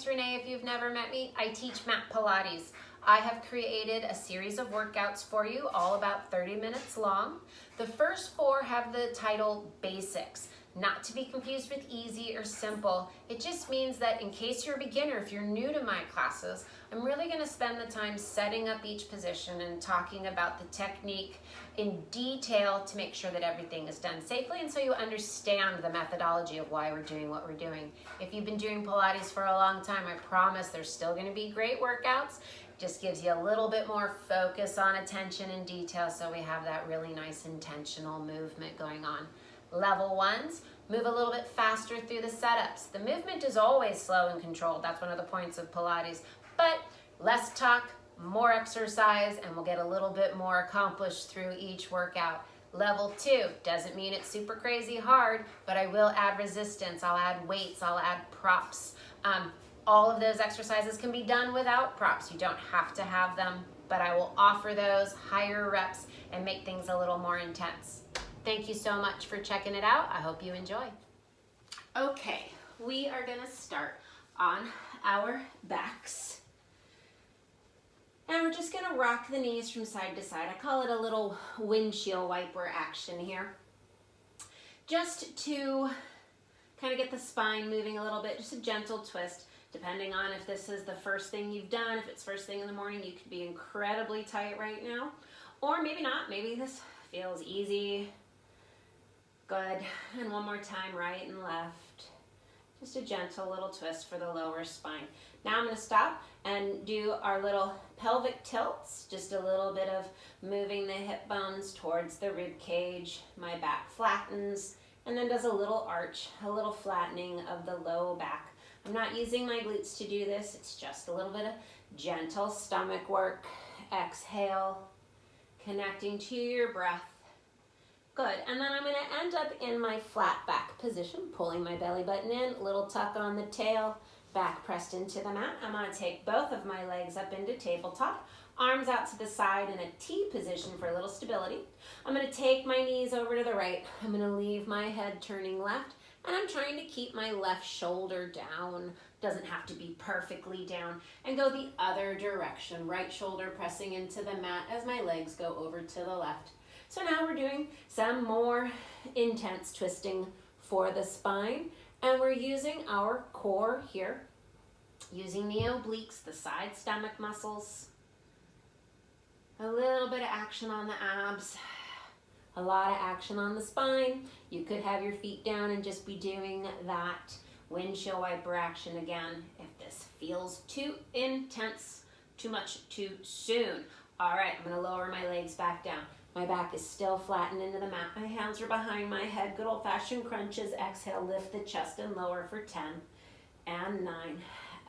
name's Renee. If you've never met me, I teach mat Pilates. I have created a series of workouts for you, all about 30 minutes long. The first 4 have the title Basics, not to be confused with easy or simple. It just means that in case you're a beginner, if you're new to my classes, I'm really going to spend the time setting up each position and talking about the technique in detail to make sure that everything is done safely and so you understand the methodology of why we're doing what we're doing. If you've been doing Pilates for a long time, I promise there's still going to be great workouts. Just gives you a little bit more focus on attention and detail so we have that really nice intentional movement going on. Level 1s, move a little bit faster through the setups. The movement is always slow and controlled. That's one of the points of Pilates. But less talk, more exercise, and we'll get a little bit more accomplished through each workout. Level 2 doesn't mean it's super crazy hard, but I will add resistance. I'll add weights, I'll add props. All of those exercises can be done without props. You don't have to have them, but I will offer those higher reps and make things a little more intense. Thank you so much for checking it out. I hope you enjoy. Okay, we are gonna start on our backs. And we're just gonna rock the knees from side to side. I call it a little windshield wiper action here. Just to kind of get the spine moving a little bit, just a gentle twist. Depending on if this is the first thing you've done, if it's first thing in the morning, you could be incredibly tight right now. Or maybe not, maybe this feels easy. Good, and one more time, right and left. Just a gentle little twist for the lower spine. Now I'm gonna stop and do our little pelvic tilts, just a little bit of moving the hip bones towards the rib cage. My back flattens and then does a little arch, a little flattening of the low back. I'm not using my glutes to do this, it's just a little bit of gentle stomach work. Exhale, connecting to your breath. Good, and then I'm gonna end up in my flat back position, pulling my belly button in, little tuck on the tail, back pressed into the mat. I'm gonna take both of my legs up into tabletop, arms out to the side in a T position for a little stability. I'm gonna take my knees over to the right. I'm gonna leave my head turning left, and I'm trying to keep my left shoulder down. Doesn't have to be perfectly down. And go the other direction, right shoulder pressing into the mat as my legs go over to the left. So now we're doing some more intense twisting for the spine, and we're using our core here, using the obliques, the side stomach muscles, a little bit of action on the abs, a lot of action on the spine. You could have your feet down and just be doing that windshield wiper action again if this feels too intense, too much too soon. All right, I'm gonna lower my legs back down. My back is still flattened into the mat. My hands are behind my head. Good old-fashioned crunches. Exhale, lift the chest and lower for 10 and 9.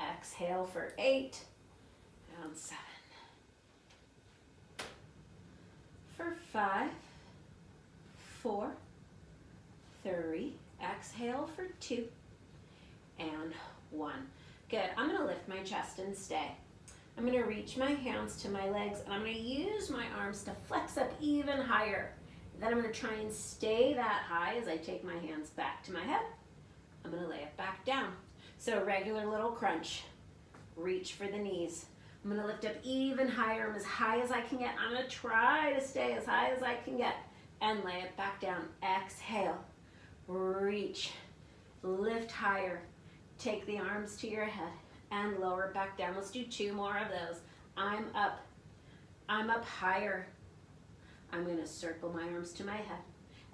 Exhale for 8 and 7. For 5, 4, 3. Exhale for 2 and 1. Good. I'm going to lift my chest and stay. I'm going to reach my hands to my legs, and I'm going to use my arms to flex up even higher. Then I'm going to try and stay that high as I take my hands back to my head. I'm going to lay it back down. So regular little crunch. Reach for the knees. I'm going to lift up even higher. I'm as high as I can get. I'm going to try to stay as high as I can get and lay it back down. Exhale. Reach. Lift higher. Take the arms to your head and lower it back down. Let's do 2 more of those. I'm up higher. I'm gonna circle my arms to my head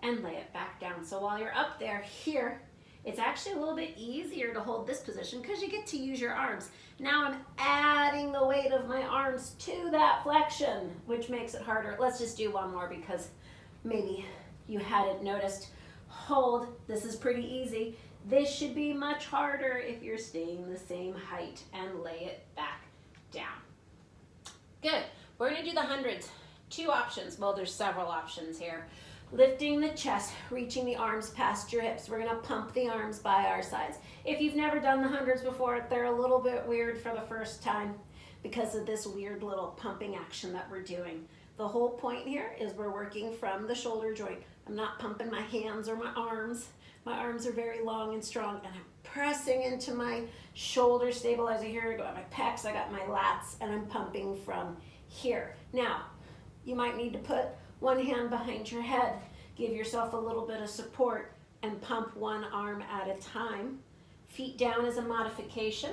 and lay it back down. So while you're up there, here, it's actually a little bit easier to hold this position because you get to use your arms. Now I'm adding the weight of my arms to that flexion, which makes it harder. Let's just do 1 more because maybe you hadn't noticed. Hold, this is pretty easy. This should be much harder if you're staying the same height, and lay it back down. Good. We're going to do the hundreds. 2 options. Well, there's several options here. Lifting the chest, reaching the arms past your hips. We're going to pump the arms by our sides. If you've never done the hundreds before, they're a little bit weird for the first time because of this weird little pumping action that we're doing. The whole point here is we're working from the shoulder joint. I'm not pumping my hands or my arms. My arms are very long and strong, and I'm pressing into my shoulder stabilizer here. I got my pecs, I got my lats, and I'm pumping from here. Now, you might need to put one hand behind your head, give yourself a little bit of support, and pump one arm at a time. Feet down is a modification.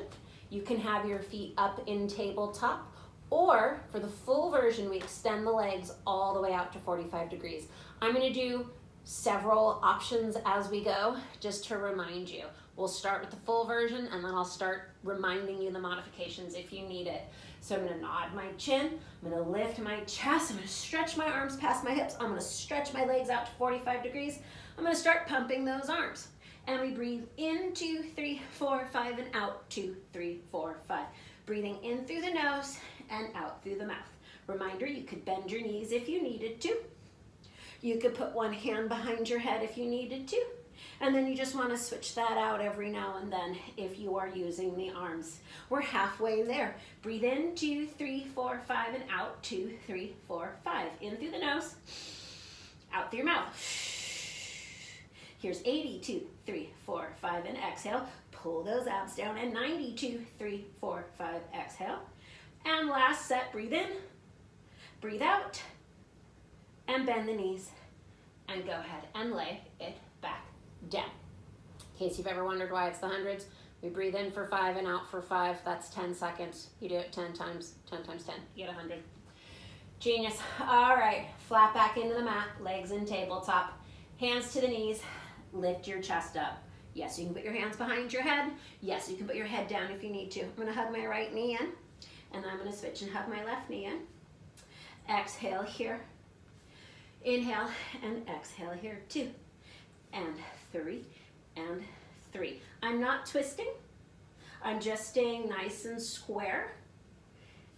You can have your feet up in tabletop, or for the full version, we extend the legs all the way out to 45 degrees. I'm gonna do several options as we go, just to remind you. We'll start with the full version, and then I'll start reminding you the modifications if you need it. So I'm gonna nod my chin, I'm gonna lift my chest, I'm gonna stretch my arms past my hips, I'm gonna stretch my legs out to 45 degrees, I'm gonna start pumping those arms. And we breathe in, 2, 3, 4, 5, and out, 2, 3, 4, 5. Breathing in through the nose and out through the mouth. Reminder, you could bend your knees if you needed to. You could put one hand behind your head if you needed to. And then you just want to switch that out every now and then if you are using the arms. We're halfway there. Breathe in, 2, 3, 4, 5, and out, 2, 3, 4, 5. In through the nose, out through your mouth. Here's 80, 2, 3, 4, 5, and exhale. Pull those abs down, and 90, 2, 3, 4, 5, exhale. And last set, breathe in, breathe out, and bend the knees, and go ahead and lay it back down. In case you've ever wondered why it's the hundreds, we breathe in for 5 and out for 5. That's 10 seconds. You do it 10 times 10, you get 100. Genius. All right, flat back into the mat, legs in tabletop, hands to the knees, lift your chest up. Yes, you can put your hands behind your head. Yes, you can put your head down if you need to. I'm gonna hug my right knee in, and I'm gonna switch and hug my left knee in. Exhale here. Inhale and exhale here, 2 and 3 and 3. I'm not twisting. I'm just staying nice and square.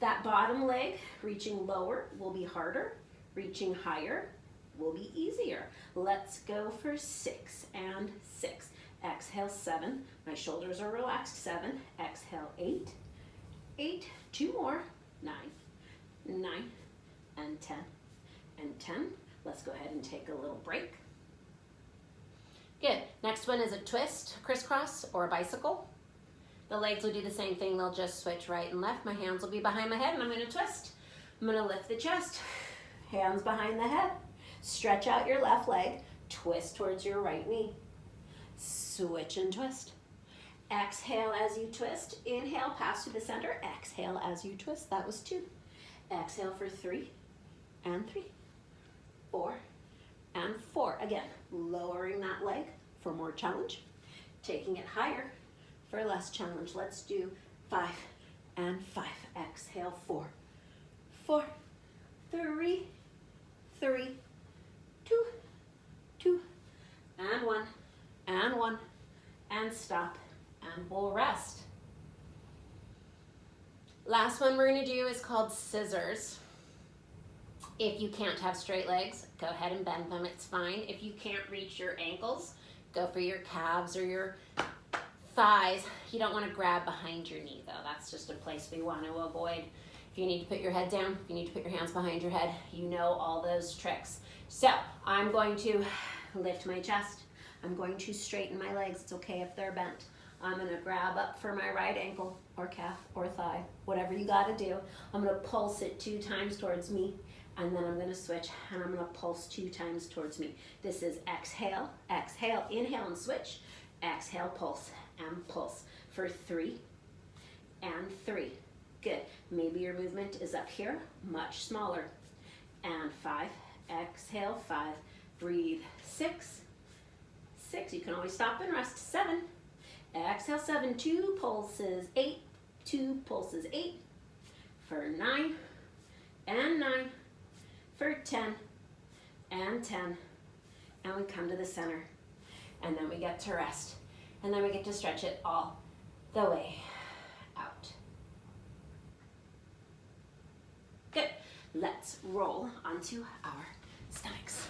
That bottom leg, reaching lower, will be harder. Reaching higher will be easier. Let's go for 6 and 6. Exhale, 7. My shoulders are relaxed, 7. Exhale, 8. 8, 2 more, 9, 9, and 10, and 10. Let's go ahead and take a little break. Good. Next one is a twist, crisscross, or a bicycle. The legs will do the same thing. They'll just switch right and left. My hands will be behind my head, and I'm going to twist. I'm going to lift the chest, hands behind the head. Stretch out your left leg, twist towards your right knee. Switch and twist. Exhale as you twist. Inhale, pass to the center. Exhale as you twist. That was 2. Exhale for 3 and 3. 4 and 4. Again, lowering that leg for more challenge, taking it higher for less challenge. Let's do 5 and 5. Exhale, 4, 4, 3, 3, 2, 2, and 1, and 1, and stop, and we'll rest. Last one we're going to do is called scissors. If you can't have straight legs, go ahead and bend them, it's fine. If you can't reach your ankles, go for your calves or your thighs. You don't want to grab behind your knee though. That's just a place we want to avoid. If you need to put your head down, if you need to put your hands behind your head, you know all those tricks. So I'm going to lift my chest. I'm going to straighten my legs. It's okay if they're bent. I'm going to grab up for my right ankle or calf or thigh, whatever you got to do. I'm going to pulse it 2 times towards me. And then I'm going to switch, and I'm going to pulse 2 times towards me. This is exhale, exhale, inhale and switch. Exhale, pulse, and pulse for 3 and 3. Good. Maybe your movement is up here, much smaller. And 5, exhale, 5. Breathe, 6, 6. You can always stop and rest, 7. Exhale, 7, 2 pulses, 8, 2 pulses, 8. For 9 and 9. For 10 and 10, and we come to the center, and then we get to rest, and then we get to stretch it all the way out. Good. Let's roll onto our stomachs.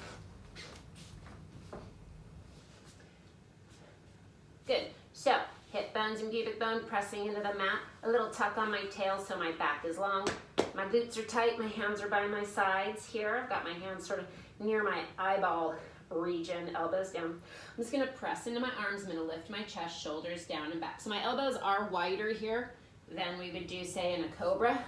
Good. So hip bones and pubic bone pressing into the mat, a little tuck on my tail so my back is long. My glutes are tight, my hands are by my sides here. I've got my hands sort of near my eyeball region, elbows down. I'm just gonna press into my arms. I'm gonna lift my chest, shoulders down and back. So my elbows are wider here than we would do, say, in a cobra.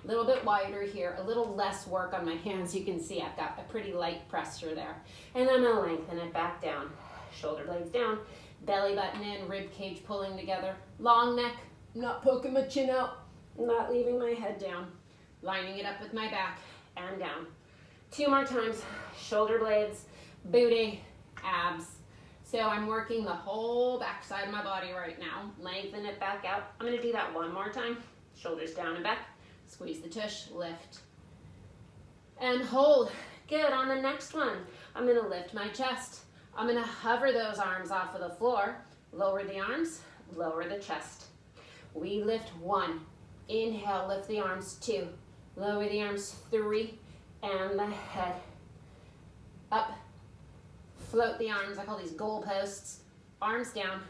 A little bit wider here, a little less work on my hands. You can see I've got a pretty light pressure there. And then I'm gonna lengthen it back down. Shoulder blades down, belly button in, rib cage pulling together. Long neck, not poking my chin out, not leaving my head down. Lining it up with my back and down. 2 more times, shoulder blades, booty, abs. So I'm working the whole back side of my body right now. Lengthen it back out. I'm gonna do that 1 more time. Shoulders down and back. Squeeze the tush, lift. And hold. Good, on the next one, I'm gonna lift my chest. I'm gonna hover those arms off of the floor. Lower the arms, lower the chest. We lift 1. Inhale, lift the arms. 2. Lower the arms. 3. And the head up. Float the arms. I call these goalposts. Arms down,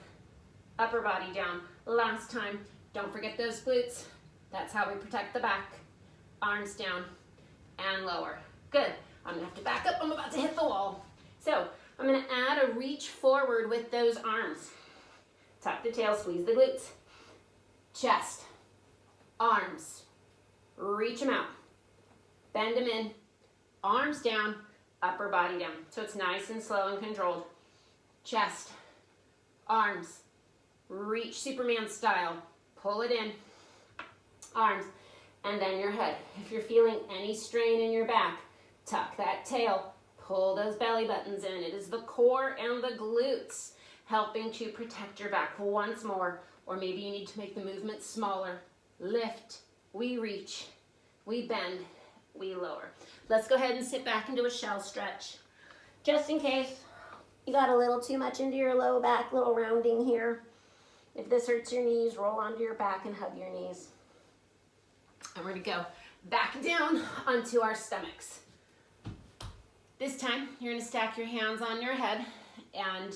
upper body down. Last time, don't forget those glutes. That's how we protect the back. Arms down and lower. Good. I'm gonna have to back up. I'm about to hit the wall. So I'm gonna add a reach forward with those arms. Tuck the tail, squeeze the glutes. Chest, arms, reach them out. Bend them in, arms down, upper body down. So it's nice and slow and controlled. Chest, arms, reach Superman style. Pull it in, arms, and then your head. If you're feeling any strain in your back, tuck that tail, pull those belly buttons in. It is the core and the glutes helping to protect your back. Once more, or maybe you need to make the movement smaller. Lift, we reach, we bend, we lower. Let's go ahead and sit back into a shell stretch. Just in case you got a little too much into your low back, little rounding here. If this hurts your knees, roll onto your back and hug your knees. And we're gonna go back down onto our stomachs. This time, you're gonna stack your hands on your head, and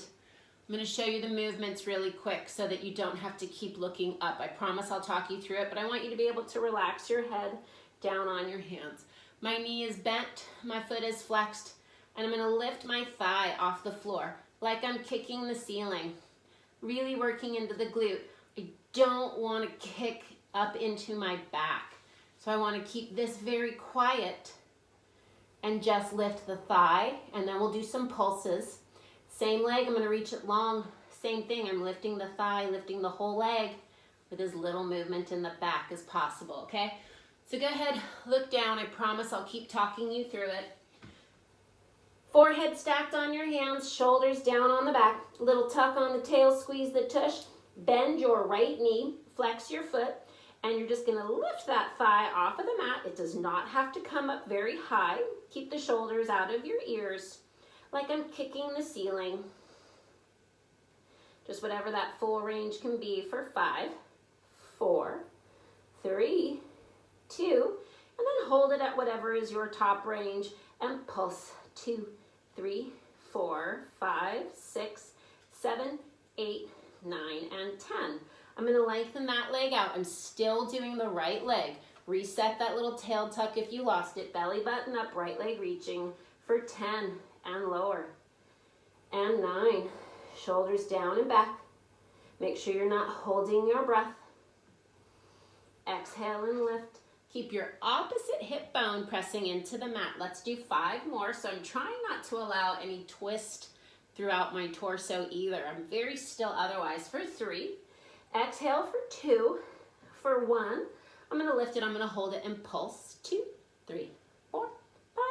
I'm gonna show you the movements really quick so that you don't have to keep looking up. I promise I'll talk you through it, but I want you to be able to relax your head down on your hands. My knee is bent, my foot is flexed, and I'm gonna lift my thigh off the floor like I'm kicking the ceiling, really working into the glute. I don't wanna kick up into my back. So I wanna keep this very quiet and just lift the thigh, and then we'll do some pulses. Same leg, I'm gonna reach it long. Same thing, I'm lifting the thigh, lifting the whole leg with as little movement in the back as possible, okay? So go ahead, look down. I promise I'll keep talking you through it. Forehead stacked on your hands, shoulders down on the back. Little tuck on the tail, squeeze the tush. Bend your right knee, flex your foot, and you're just gonna lift that thigh off of the mat. It does not have to come up very high. Keep the shoulders out of your ears, like I'm kicking the ceiling. Just whatever that full range can be for 5, 4, 3, 2, and then hold it at whatever is your top range and pulse. 2, 3, 4, 5, 6, 7, 8, 9, and 10. I'm gonna lengthen that leg out. I'm still doing the right leg. Reset that little tail tuck if you lost it. Belly button up, right leg reaching for 10 and lower. And 9, shoulders down and back. Make sure you're not holding your breath. Exhale and lift. Keep your opposite hip bone pressing into the mat. Let's do 5 more. So I'm trying not to allow any twist throughout my torso either. I'm very still otherwise. For 3, exhale for 2, for 1. I'm gonna lift it, I'm gonna hold it and pulse. 2, 3, 4, 5,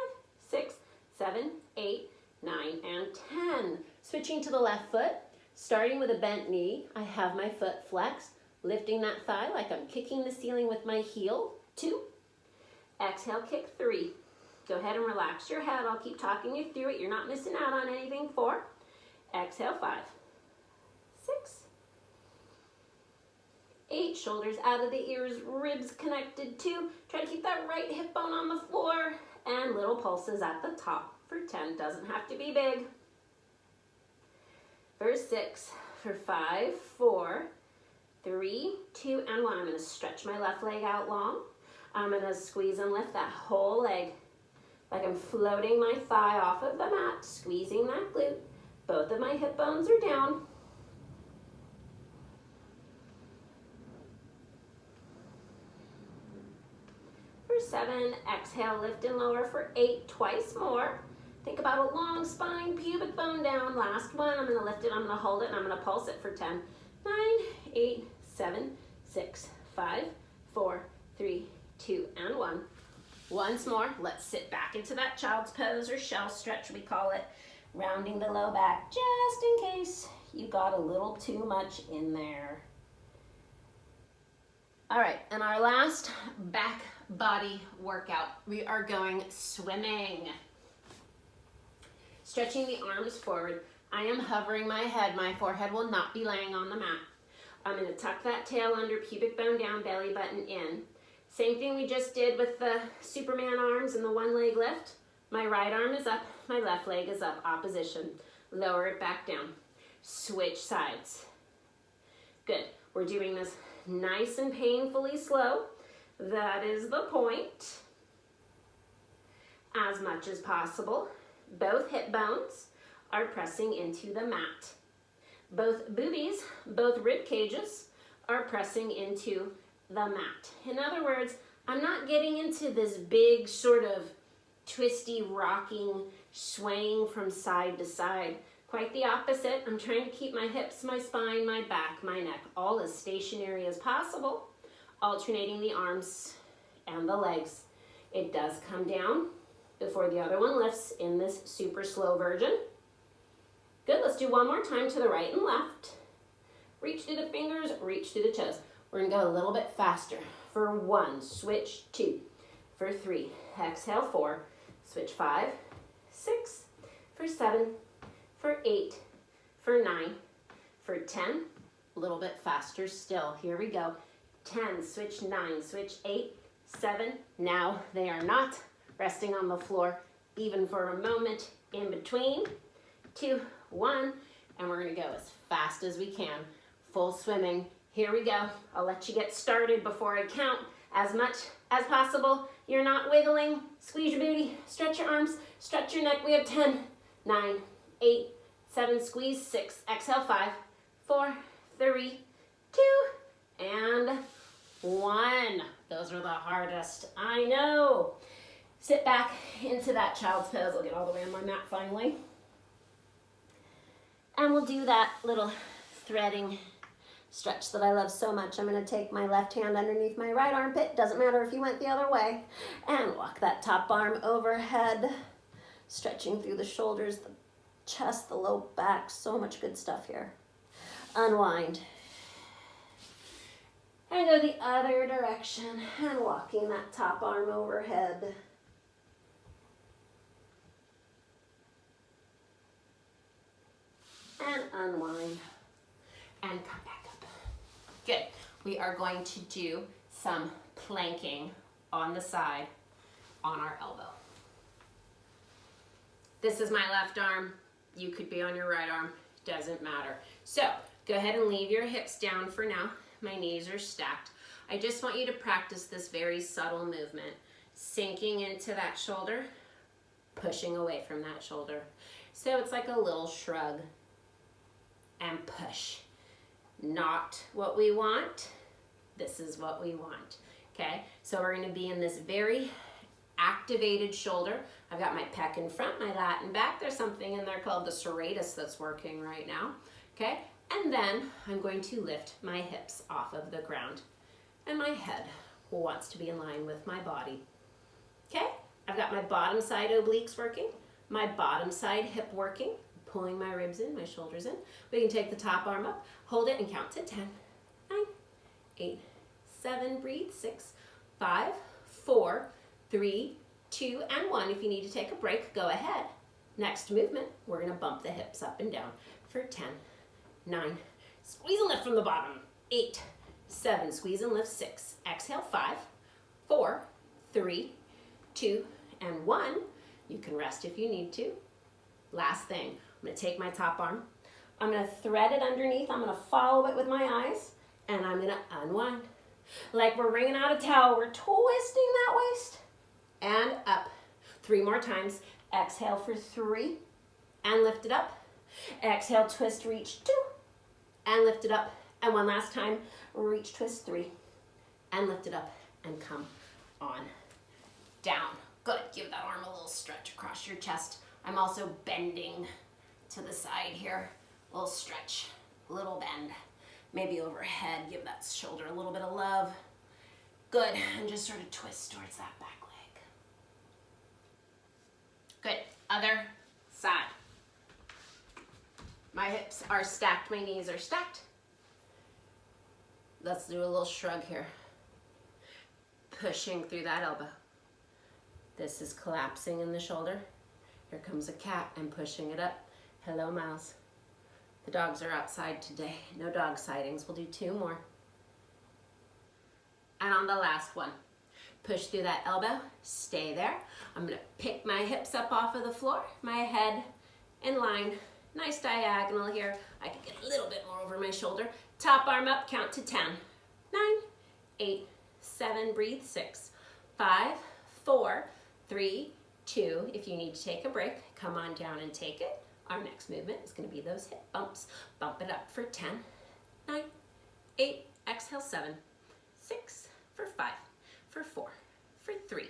6, 7, 8, 9, and 10. Switching to the left foot, starting with a bent knee. I have my foot flexed, lifting that thigh like I'm kicking the ceiling with my heel. 2, exhale, kick 3. Go ahead and relax your head. I'll keep talking you through it. You're not missing out on anything. 4, exhale, 5, 6, 8, shoulders out of the ears, ribs connected. 2, try to keep that right hip bone on the floor, and little pulses at the top for 10. Doesn't have to be big. For 6, for 5, 4, 3, 2, and 1. I'm going to stretch my left leg out long. I'm going to squeeze and lift that whole leg. like I'm floating my thigh off of the mat, squeezing that glute. Both of my hip bones are down. For 7, exhale, lift and lower for 8, twice more. Think about a long spine, pubic bone down. Last one, I'm gonna lift it, I'm gonna hold it, and I'm gonna pulse it for 10, 9, 8, 7, 6, 5, 4, 3, 2, and 1. Once more, let's sit back into that child's pose or shell stretch, we call it. Rounding the low back, just in case you got a little too much in there. All right, and our last back body workout, we are going swimming. Stretching the arms forward. I am hovering my head. My forehead will not be laying on the mat. I'm going to tuck that tail under, pubic bone down, belly button in. Same thing we just did with the Superman arms and the one leg lift. My right arm is up, my left leg is up, opposition. Lower it back down. Switch sides. Good. We're doing this nice and painfully slow. That is the point. As much as possible, both hip bones are pressing into the mat. Both boobies, both rib cages are pressing into the mat. In other words, I'm not getting into this big sort of twisty, rocking, swaying from side to side. Quite the opposite. I'm trying to keep my hips, my spine, my back, my neck, all as stationary as possible, alternating the arms and the legs. It does come down before the other one lifts in this super slow version. Good, let's do one more time to the right and left. Reach through the fingers, reach through the toes. We're gonna go a little bit faster. For 1, switch 2. For 3, exhale 4, switch 5, 6, for 7, for 8, for 9, for 10, a little bit faster still. Here we go. 10, switch 9, switch 8, 7. Now they are not resting on the floor even for a moment in between. 2, 1, and we're gonna go as fast as we can. Full swimming. Here we go. I'll let you get started before I count. As much as possible, you're not wiggling. Squeeze your booty, stretch your arms, stretch your neck. We have 10, 9, 8, 7, squeeze 6, exhale 5, 4, 3, 2, and 1. Those are the hardest, I know. Sit back into that child's pose. I'll get all the way on my mat finally. And we'll do that little threading stretch that I love so much. I'm gonna take my left hand underneath my right armpit, doesn't matter if you went the other way, and walk that top arm overhead, stretching through the shoulders, the chest, the low back, so much good stuff here. Unwind. And go the other direction, and walking that top arm overhead. And unwind, and come back up. Good. We are going to do some planking on the side on our elbow. This is my left arm. You could be on your right arm. Doesn't matter. So go ahead and leave your hips down for now. My knees are stacked. I just want you to practice this very subtle movement. Sinking into that shoulder, pushing away from that shoulder. So it's like a little shrug and push. Not what we want. This is what we want. Okay, so we're going to be in this very activated shoulder. I've got my pec in front, my lat in back. There's something in there called the serratus that's working right now. Okay, and then I'm going to lift my hips off of the ground, and my head wants to be in line with my body. Okay, I've got my bottom side obliques working, my bottom side hip working, pulling my ribs in, my shoulders in. We can take the top arm up, hold it, and count to 10, 9, 8, 7, breathe, 6, 5, 4, 3, 2, and 1. If you need to take a break, go ahead. Next movement, we're gonna bump the hips up and down for 10, 9, squeeze and lift from the bottom, 8, 7, squeeze and lift, 6, exhale, 5, 4, 3, 2, and 1. You can rest if you need to. Last thing, I'm gonna take my top arm, I'm gonna thread it underneath, I'm gonna follow it with my eyes, and I'm gonna unwind. Like we're wringing out a towel, we're twisting that waist, and up. 3 more times. Exhale for 3 and lift it up. Exhale, twist, reach, 2 and lift it up. And one last time, reach, twist, 3 and lift it up and come on down. Good, give that arm a little stretch across your chest. I'm also bending to the side here. A little stretch, a little bend. Maybe overhead, give that shoulder a little bit of love. Good, and just sort of twist towards that back leg. Good, other side. My hips are stacked, my knees are stacked. Let's do a little shrug here. Pushing through that elbow. This is collapsing in the shoulder. Here comes a cat and pushing it up. Hello, Miles. The dogs are outside today. No dog sightings. We'll do 2 more. And on the last one, push through that elbow, stay there. I'm gonna pick my hips up off of the floor, my head in line. Nice diagonal here. I can get a little bit more over my shoulder. Top arm up, count to 10. 9, 8, 7, breathe, 6, 5, 4, 3, 2. If you need to take a break, come on down and take it. Our next movement is going to be those hip bumps. Bump it up for 10, 9, 8, exhale 7, 6, for 5, for 4, for 3,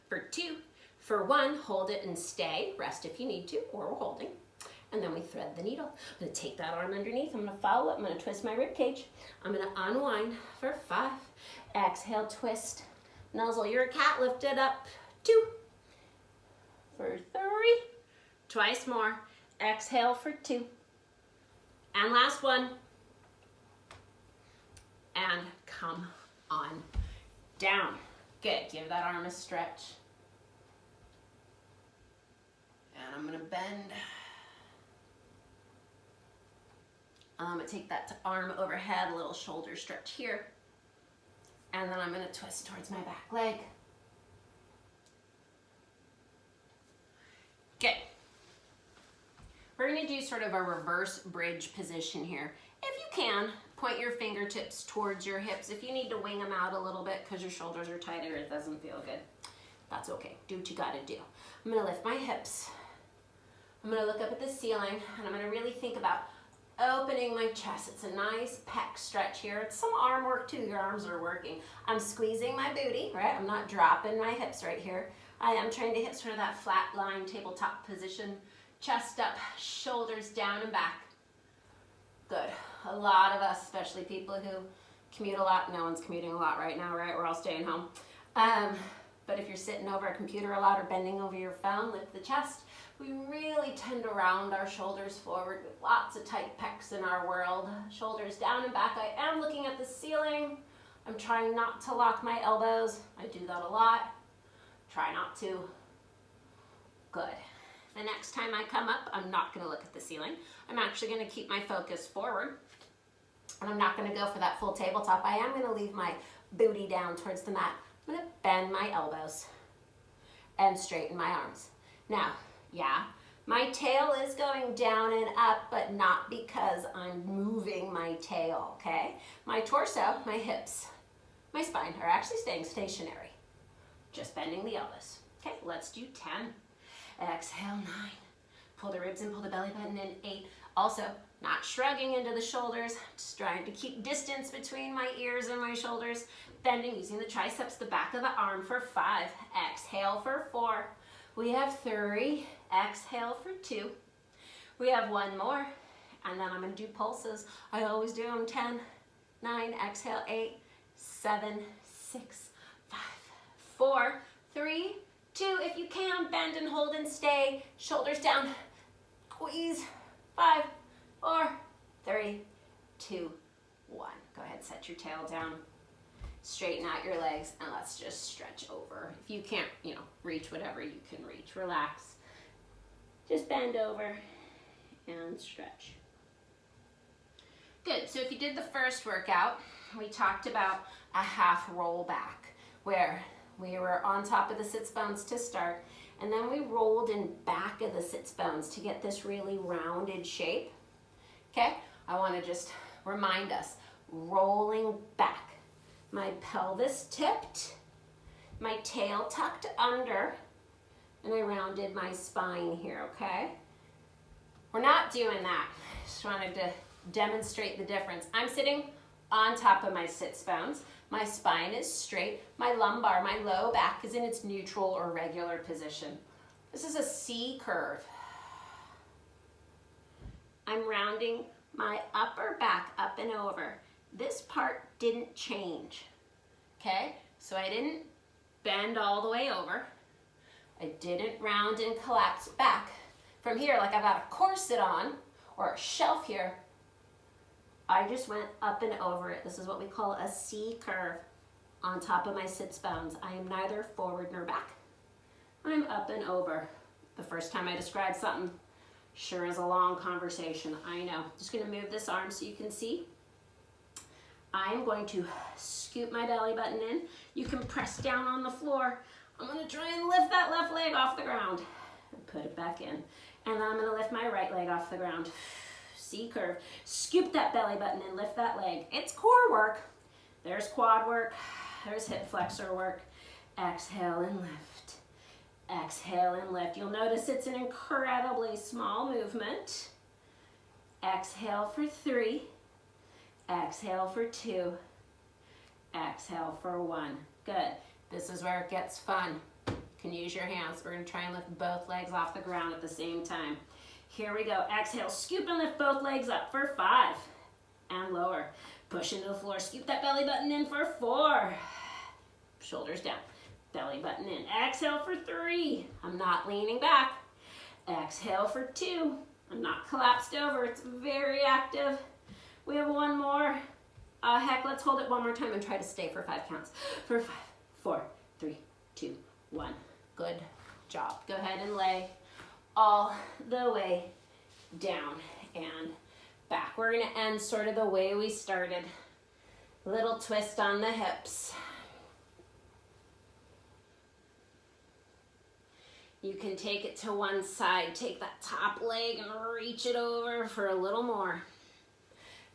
for 2, for 1. Hold it and stay. Rest if you need to, or we're holding. And then we thread the needle. I'm going to take that arm underneath. I'm going to follow up. I'm going to twist my rib cage. I'm going to unwind for 5. Exhale, twist. Nuzzle your cat. Lift it up. 2. For 3. Twice more. Exhale for 2. And last one. And come on down. Good. Give that arm a stretch. And I'm going to bend. I'm going to take that arm overhead, a little shoulder stretch here. And then I'm going to twist towards my back leg. Good. We're going to do sort of a reverse bridge position here. If you can, point your fingertips towards your hips. If you need to wing them out a little bit because your shoulders are tighter, it doesn't feel good. That's okay. Do what you got to do. I'm going to lift my hips. I'm going to look up at the ceiling, and I'm going to really think about opening my chest. It's a nice pec stretch here. It's some arm work too. Your arms are working. I'm squeezing my booty, right? I'm not dropping my hips right here. I am trying to hit sort of that flat line tabletop position. Chest up, shoulders down and back. Good. A lot of us, especially people who commute a lot. No one's commuting a lot right now, right? We're all staying home. But if you're sitting over a computer a lot or bending over your phone, lift the chest. We really tend to round our shoulders forward with lots of tight pecs in our world. Shoulders down and back. I am looking at the ceiling. I'm trying not to lock my elbows. I do that a lot. Try not to. Good. The next time I come up, I'm not going to look at the ceiling. I'm actually going to keep my focus forward. And I'm not going to go for that full tabletop. I am going to leave my booty down towards the mat. I'm going to bend my elbows and straighten my arms. Now, yeah, my tail is going down and up, but not because I'm moving my tail, okay? My torso, my hips, my spine are actually staying stationary. Just bending the elbows. Okay, let's do 10. Exhale, 9. Pull the ribs in, pull the belly button in, 8. Also, not shrugging into the shoulders, just trying to keep distance between my ears and my shoulders. Bending, using the triceps, the back of the arm for 5. Exhale for 4. We have 3. Exhale for 2. We have 1 more. And then I'm going to do pulses. I always do them. 10, 9, exhale, 8, 7, 6, 5, 4, 3, 2. If you can, bend and hold and stay. Shoulders down. Squeeze. 5, 4, 3, 2, 1. Go ahead, set your tail down. Straighten out your legs, and let's just stretch over. If you can't, reach whatever you can reach. Relax. Just bend over and stretch. Good. So if you did the first workout, we talked about a half roll back, where we were on top of the sits bones to start, and then we rolled in back of the sits bones to get this really rounded shape. Okay? I want to just remind us, rolling back. My pelvis tipped, my tail tucked under, and I rounded my spine here, okay? We're not doing that. Just wanted to demonstrate the difference. I'm sitting on top of my sits bones. My spine is straight. My lumbar, my low back is in its neutral or regular position. This is a C curve. I'm rounding my upper back up and over. This part didn't change, okay? So I didn't bend all the way over. I didn't round and collapse back. From here, like I've got a corset on or a shelf here, I just went up and over it. This is what we call a C curve on top of my sits bones. I am neither forward nor back. I'm up and over. The first time I described something, sure is a long conversation, I know. Just gonna move this arm so you can see. I'm going to scoop my belly button in. You can press down on the floor. I'm gonna try and lift that left leg off the ground and put it back in. And then I'm gonna lift my right leg off the ground. C curve. Scoop that belly button and lift that leg. It's core work. There's quad work. There's hip flexor work. Exhale and lift. Exhale and lift. You'll notice it's an incredibly small movement. Exhale for 3. Exhale for 2. Exhale for 1. Good. This is where it gets fun. You can use your hands. We're going to try and lift both legs off the ground at the same time. Here we go. Exhale, scoop and lift both legs up for 5. And lower. Push into the floor. Scoop that belly button in for 4. Shoulders down. Belly button in. Exhale for 3. I'm not leaning back. Exhale for 2. I'm not collapsed over. It's very active. We have one more. Heck, let's hold it one more time and try to stay for 5 counts. For 5, 4, 3, 2, 1. Good job. Go ahead and lay all the way down and back. We're going to end sort of the way we started. Little twist on the hips. You can take it to one side. Take that top leg and reach it over for a little more.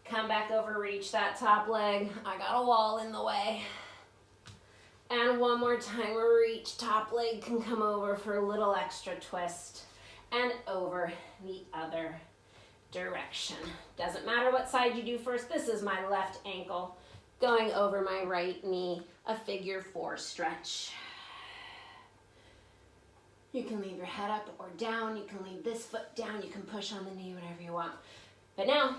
Come back over, reach that top leg. I got a wall in the way. And one more time, reach, top leg can come over for a little extra twist. And over the other direction. Doesn't matter what side you do first. This is my left ankle going over my right knee, a figure 4 stretch. You can leave your head up or down. You can leave this foot down. You can push on the knee, whatever you want. But now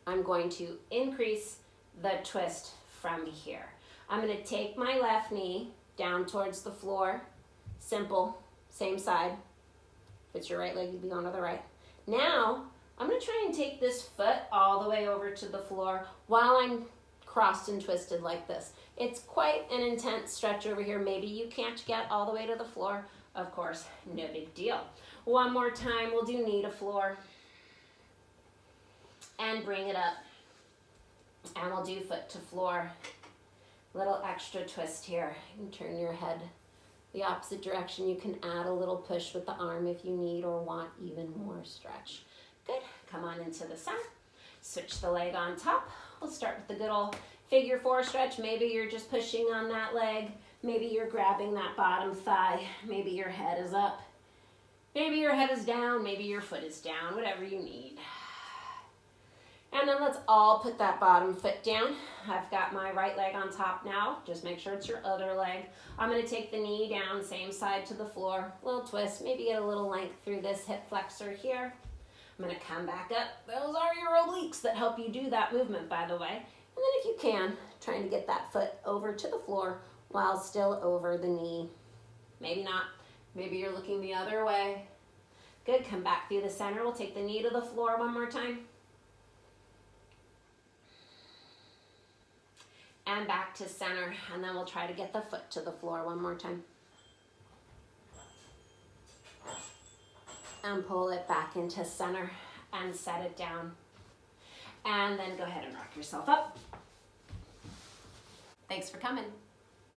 I'm going to increase the twist from here. I'm going to take my left knee down towards the floor. Simple, same side. If it's your right leg, you'd be going to the right. Now, I'm going to try and take this foot all the way over to the floor while I'm crossed and twisted like this. It's quite an intense stretch over here. Maybe you can't get all the way to the floor. Of course, no big deal. One more time, we'll do knee to floor. And bring it up. And we'll do foot to floor. Little extra twist here. You can turn your head the opposite direction. You can add a little push with the arm if you need or want even more stretch. Good. Come on into the center. Switch the leg on top. We'll start with the good old figure 4 stretch. Maybe you're just pushing on that leg. Maybe you're grabbing that bottom thigh. Maybe your head is up. Maybe your head is down. Maybe your foot is down. Whatever you need. And then let's all put that bottom foot down. I've got my right leg on top now. Just make sure it's your other leg. I'm going to take the knee down, same side to the floor. Little twist. Maybe get a little length through this hip flexor here. I'm going to come back up. Those are your obliques that help you do that movement, by the way. And then if you can, trying to get that foot over to the floor while still over the knee. Maybe not. Maybe you're looking the other way. Good. Come back through the center. We'll take the knee to the floor one more time. And back to center. And then we'll try to get the foot to the floor one more time. And pull it back into center and set it down. And then go ahead and rock yourself up. Thanks for coming.